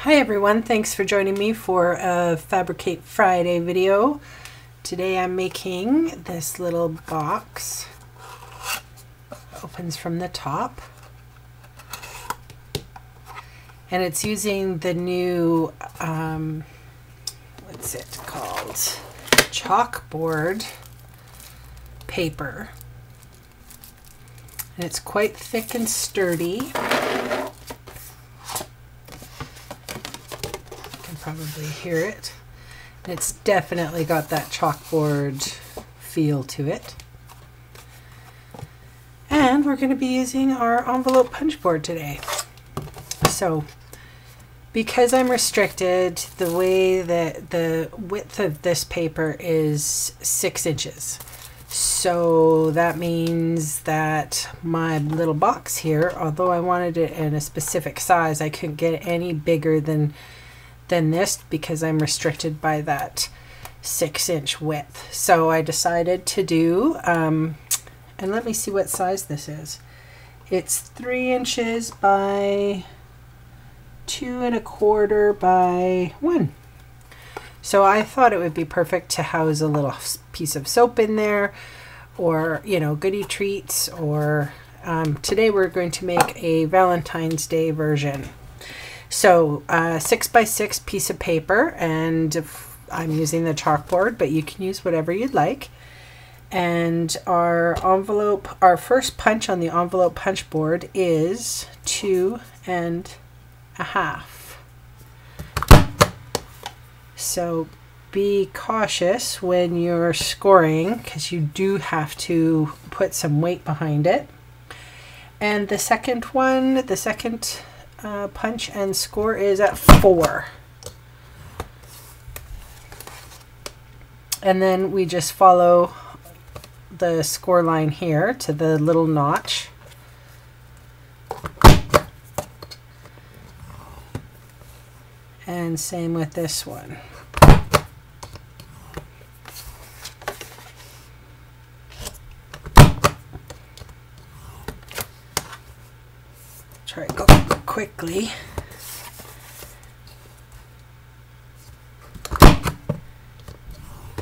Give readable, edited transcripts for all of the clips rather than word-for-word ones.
Hi everyone, thanks for joining me for a Fabricate Friday video. Today I'm making this little box. Opens from the top. And it's using the new, what's it called? Chalkboard paper. And it's quite thick and sturdy. Probably hear it. It's definitely got that chalkboard feel to it. And we're going to be using our envelope punch board today. So because I'm restricted, the way that the width of this paper is 6 inches. So that means that my little box here, although I wanted it in a specific size, I couldn't get any bigger than this because I'm restricted by that 6-inch width. So I decided to do, and let me see what size this is. It's 3 inches by 2 1/4 by 1. So I thought it would be perfect to house a little piece of soap in there, or, you know, goodie treats, or today we're going to make a Valentine's Day version. So 6 by 6 piece of paper, and I'm using the chalkboard, but you can use whatever you'd like. And our envelope, our first punch on the envelope punch board is 2 1/2. So be cautious when you're scoring, because you do have to put some weight behind it. And the second one, the second punch and score is at 4. And then we just follow the score line here to the little notch. And same with this one. Try to go quickly.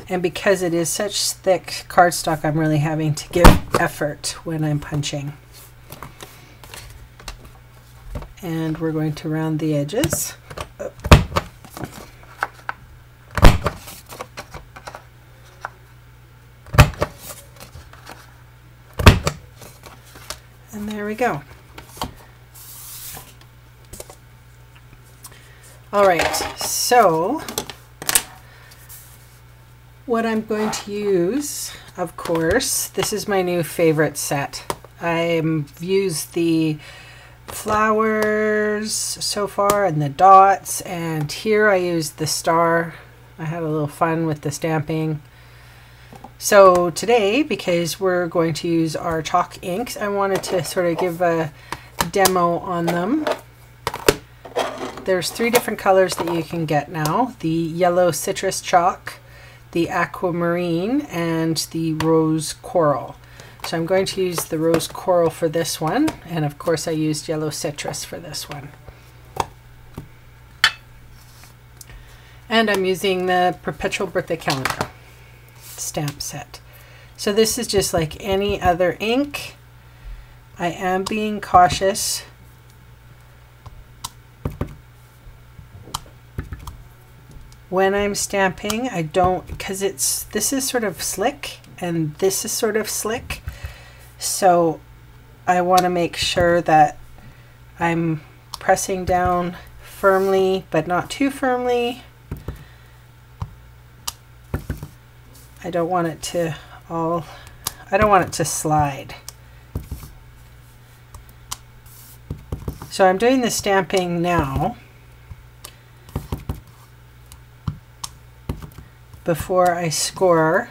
And because it is such thick cardstock, I'm really having to give effort when I'm punching. And we're going to round the edges. And there we go. All right, so what I'm going to use, of course, this is my new favorite set. I've used the flowers so far and the dots, and here I used the star. I had a little fun with the stamping. So today, because we're going to use our chalk inks, I wanted to sort of give a demo on them. There's 3 different colors that you can get now: the yellow citrus chalk, the aquamarine, and the rose coral. So I'm going to use the rose coral for this one, and of course I used yellow citrus for this one. And I'm using the Perpetual Birthday Calendar stamp set. So this is just like any other ink. I am being cautious. When I'm stamping, I don't, because this is sort of slick and this is sort of slick. So I want to make sure that I'm pressing down firmly, but not too firmly. I don't want it to slide. So I'm doing the stamping now before I score,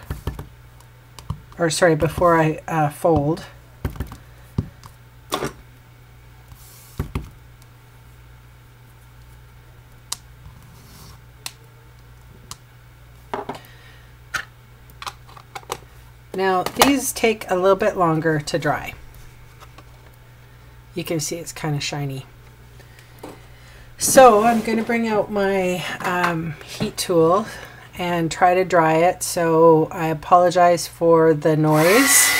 or sorry, before I fold. Now these take a little bit longer to dry. You can see it's kind of shiny. So I'm going to bring out my heat tool and try to dry it. So I apologize for the noise.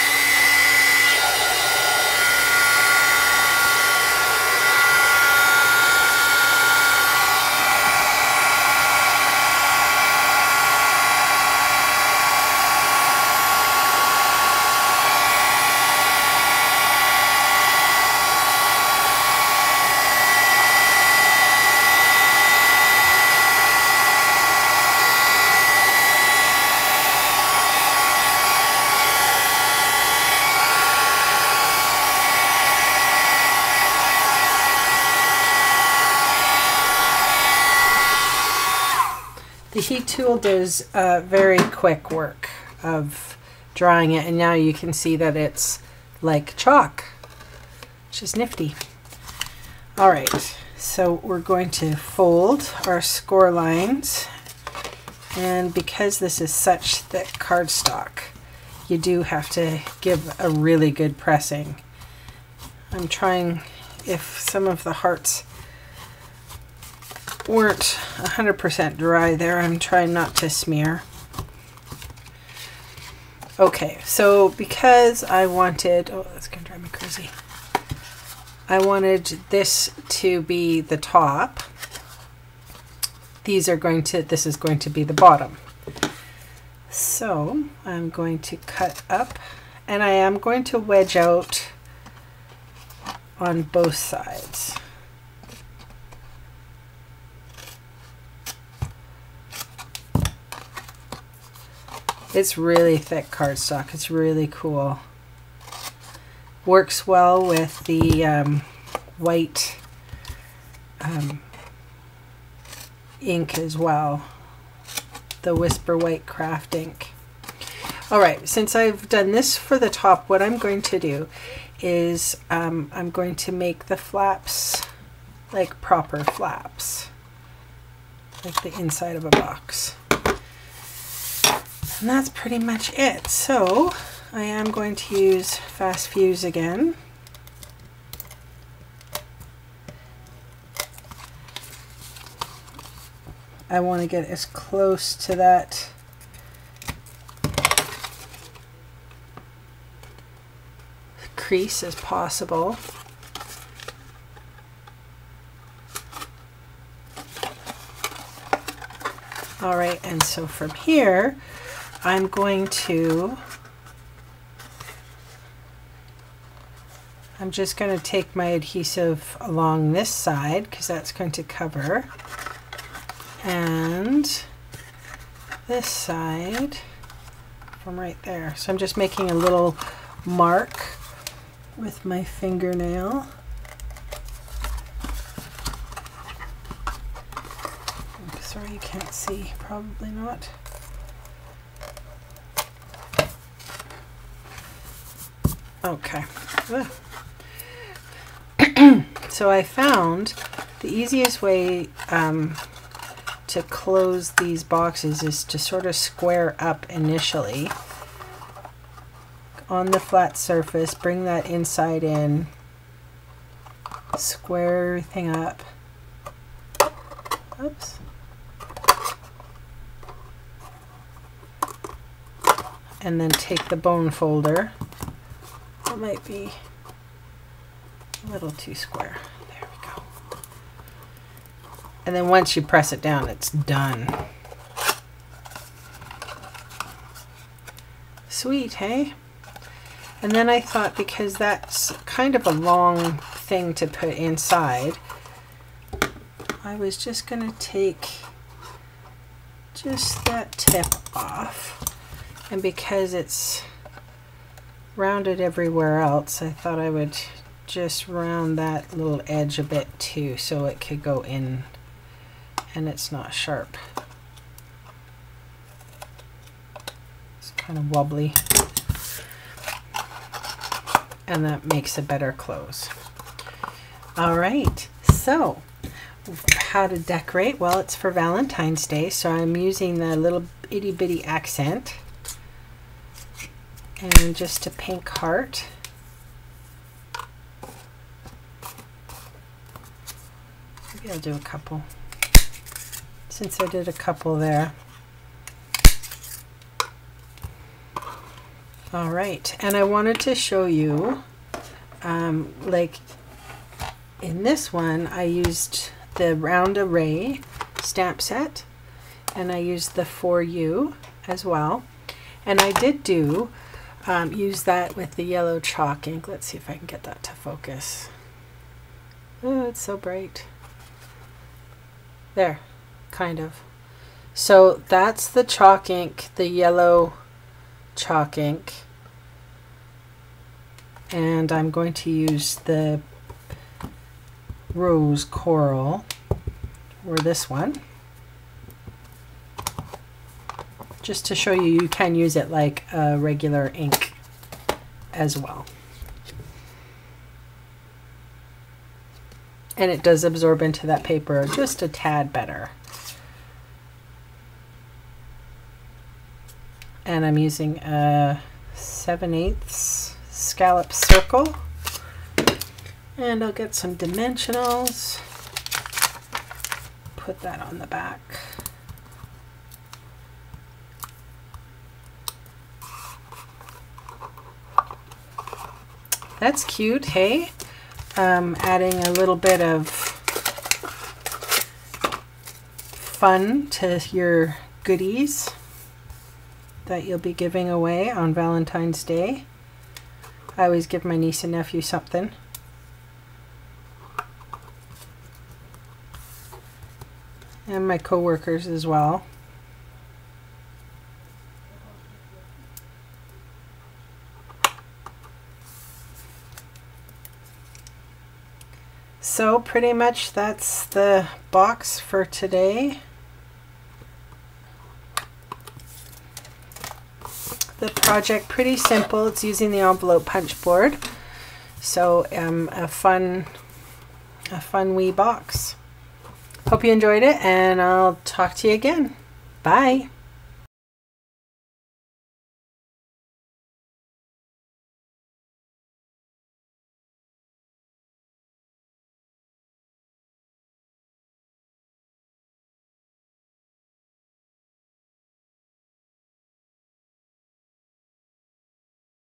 The heat tool does very quick work of drying it, and now you can see that it's like chalk, which is nifty. All right, so we're going to fold our score lines, and because this is such thick cardstock, you do have to give a really good pressing. I'm trying, if some of the hearts weren't 100% dry there, I'm trying not to smear. Okay, so because I wanted, oh, that's gonna drive me crazy. I wanted this to be the top. This is going to be the bottom. So I'm going to cut up, and I am going to wedge out on both sides. It's really thick cardstock. It's really cool. Works well with the white ink as well. The Whisper White Craft ink. All right, since I've done this for the top, what I'm going to do is I'm going to make the flaps like proper flaps, like the inside of a box. And that's pretty much it. So I am going to use Fast Fuse again. I want to get as close to that crease as possible. All right, and so from here, I'm just going to take my adhesive along this side because that's going to cover, and this side from right there. So I'm just making a little mark with my fingernail. Sorry, you can't see, probably not. Okay. So I found the easiest way to close these boxes is to sort of square up initially on the flat surface, bring that inside in, square everything up. Oops. And then take the bone folder. That might be a little too square. There we go. And then once you press it down, it's done. Sweet, hey? And then I thought, because that's kind of a long thing to put inside, I was just going to take just that tip off. And because it's rounded everywhere else, I thought I would just round that little edge a bit too, so it could go in and it's not sharp. It's kind of wobbly, and that makes a better close. All right, so how to decorate? Well, it's for Valentine's Day, so I'm using the little itty bitty accent and just a pink heart. Maybe I'll do a couple, since I did a couple there. All right, and I wanted to show you, like in this one, I used the round array stamp set, and I used the For You as well. And I did do use that with the yellow chalk ink. Let's see if I can get that to focus. Oh, it's so bright. There, kind of. So that's the chalk ink, the yellow chalk ink. And I'm going to use the rose coral, or this one, just to show you you can use it like a regular ink as well. And it does absorb into that paper just a tad better. And I'm using a 7/8 scallop circle. And I'll get some dimensionals, put that on the back. That's cute, hey? Adding a little bit of fun to your goodies that you'll be giving away on Valentine's Day. I always give my niece and nephew something. And my co-workers as well. So pretty much that's the box for today. The project pretty simple. It's using the envelope punch board. So a fun wee box. Hope you enjoyed it, and I'll talk to you again. Bye.